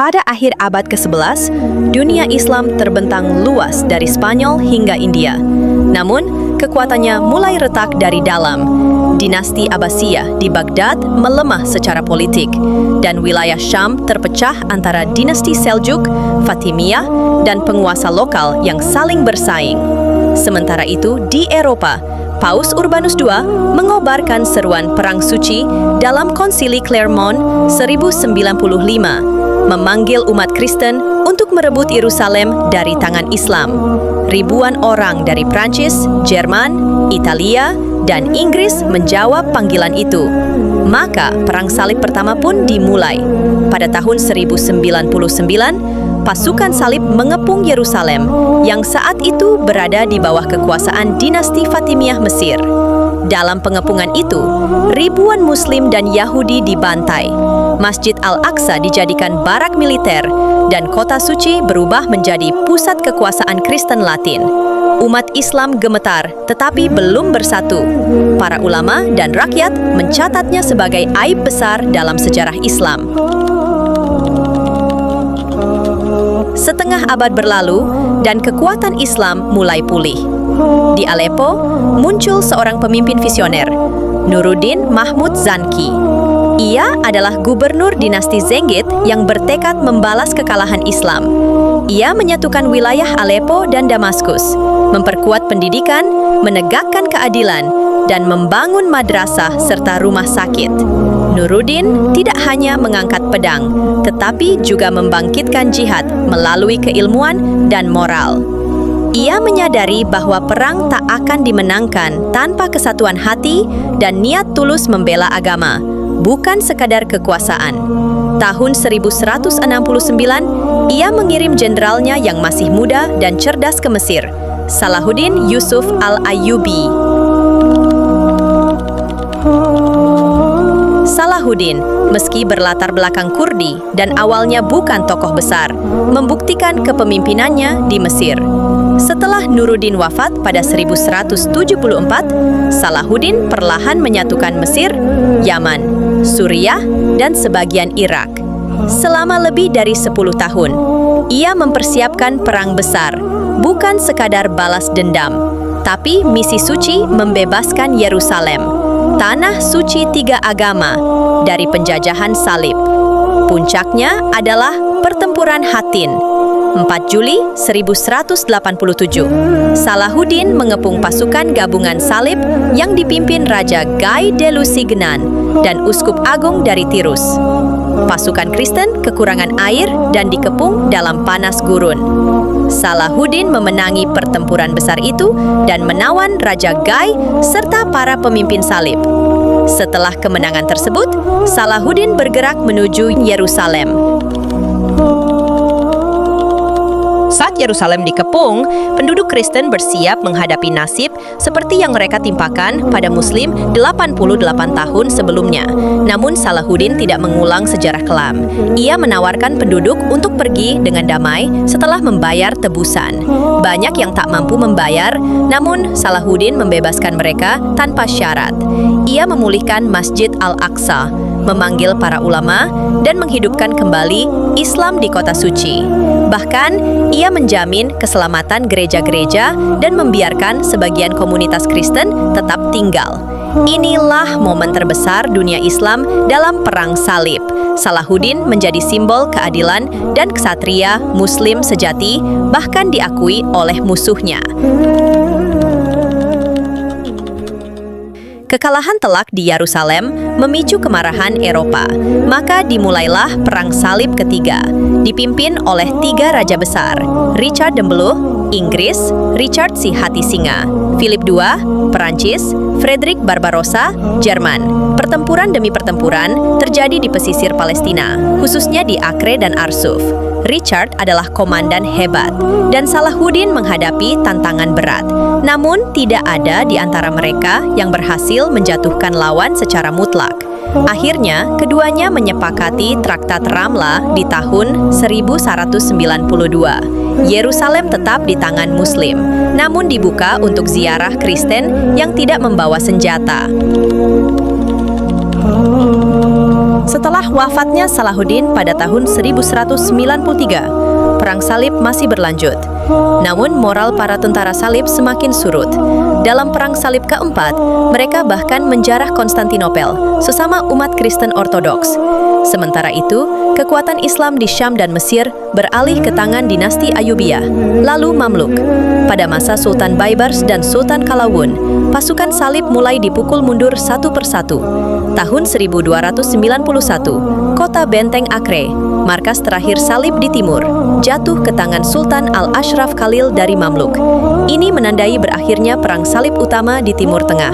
Pada akhir abad ke-11, dunia Islam terbentang luas dari Spanyol hingga India. Namun, kekuatannya mulai retak dari dalam. Dinasti Abbasiyah di Baghdad melemah secara politik, dan wilayah Syam terpecah antara dinasti Seljuk, Fatimiyah, dan penguasa lokal yang saling bersaing. Sementara itu, di Eropa, Paus Urbanus II mengobarkan seruan Perang Suci dalam Konsili Clermont 1095, memanggil umat Kristen untuk merebut Yerusalem dari tangan Islam. Ribuan orang dari Prancis, Jerman, Italia, dan Inggris menjawab panggilan itu. Maka Perang Salib pertama pun dimulai. Pada tahun 1099, pasukan salib mengepung Yerusalem yang saat itu berada di bawah kekuasaan dinasti Fatimiyah Mesir. Dalam pengepungan itu, ribuan Muslim dan Yahudi dibantai. Masjid Al-Aqsa dijadikan barak militer dan kota suci berubah menjadi pusat kekuasaan Kristen Latin. Umat Islam gemetar tetapi belum bersatu. Para ulama dan rakyat mencatatnya sebagai aib besar dalam sejarah Islam. Setengah abad berlalu dan kekuatan Islam mulai pulih. Di Aleppo, muncul seorang pemimpin visioner, Nuruddin Mahmud Zanki. Ia adalah gubernur dinasti Zengid yang bertekad membalas kekalahan Islam. Ia menyatukan wilayah Aleppo dan Damaskus, memperkuat pendidikan, menegakkan keadilan, dan membangun madrasah serta rumah sakit. Nuruddin tidak hanya mengangkat pedang, tetapi juga membangkitkan jihad melalui keilmuan dan moral. Ia menyadari bahwa perang tak akan dimenangkan tanpa kesatuan hati dan niat tulus membela agama, bukan sekadar kekuasaan. Tahun 1169, ia mengirim jenderalnya yang masih muda dan cerdas ke Mesir, Salahuddin Yusuf Al-Ayyubi. Salahuddin, meski berlatar belakang Kurdi dan awalnya bukan tokoh besar, membuktikan kepemimpinannya di Mesir. Setelah Nuruddin wafat pada 1174, Salahuddin perlahan menyatukan Mesir, Yaman, Suriah, dan sebagian Irak. Selama lebih dari 10 tahun, ia mempersiapkan perang besar, bukan sekadar balas dendam, tapi misi suci membebaskan Yerusalem, tanah suci tiga agama, dari penjajahan salib. Puncaknya adalah pertempuran Hattin, 4 Juli 1187. Salahuddin mengepung pasukan gabungan salib yang dipimpin Raja Guy de Lusignan dan Uskup Agung dari Tirus. Pasukan Kristen kekurangan air dan dikepung dalam panas gurun. Salahuddin memenangi pertempuran besar itu dan menawan Raja Guy serta para pemimpin salib. Setelah kemenangan tersebut, Salahuddin bergerak menuju Yerusalem. Saat Yerusalem dikepung, penduduk Kristen bersiap menghadapi nasib seperti yang mereka timpakan pada Muslim 88 tahun sebelumnya. Namun Salahuddin tidak mengulang sejarah kelam. Ia menawarkan penduduk untuk pergi dengan damai setelah membayar tebusan. Banyak yang tak mampu membayar, namun Salahuddin membebaskan mereka tanpa syarat. Ia memulihkan Masjid Al-Aqsa, memanggil para ulama, dan menghidupkan kembali Islam di kota suci. Bahkan, ia menjamin keselamatan gereja-gereja dan membiarkan sebagian komunitas Kristen tetap tinggal. Inilah momen terbesar dunia Islam dalam Perang Salib. Salahuddin menjadi simbol keadilan dan ksatria Muslim sejati, bahkan diakui oleh musuhnya. Kekalahan telak di Yerusalem memicu kemarahan Eropa, maka dimulailah Perang Salib ketiga, dipimpin oleh 3 raja besar, Richard Dembeleuh, Inggris, Richard si Hati Singa, Philip II, Perancis, Frederick Barbarossa, Jerman. Pertempuran demi pertempuran terjadi di pesisir Palestina, khususnya di Acre dan Arsuf. Richard adalah komandan hebat, dan Salahuddin menghadapi tantangan berat. Namun, tidak ada di antara mereka yang berhasil menjatuhkan lawan secara mutlak. Akhirnya, keduanya menyepakati Traktat Ramla di tahun 1192. Yerusalem tetap di tangan Muslim, namun dibuka untuk ziarah Kristen yang tidak membawa senjata. Setelah wafatnya Salahuddin pada tahun 1193, Perang Salib masih berlanjut. Namun moral para tentara salib semakin surut. Dalam Perang Salib keempat, mereka bahkan menjarah Konstantinopel, sesama umat Kristen Ortodoks. Sementara itu, kekuatan Islam di Syam dan Mesir beralih ke tangan dinasti Ayyubiyah, lalu Mamluk. Pada masa Sultan Baybars dan Sultan Qalawun, pasukan salib mulai dipukul mundur satu persatu. Tahun 1291, kota benteng Acre, markas terakhir salib di timur, jatuh ke tangan Sultan Al-Ashraf Khalil dari Mamluk. Ini menandai berakhirnya Perang Salib Utama di Timur Tengah.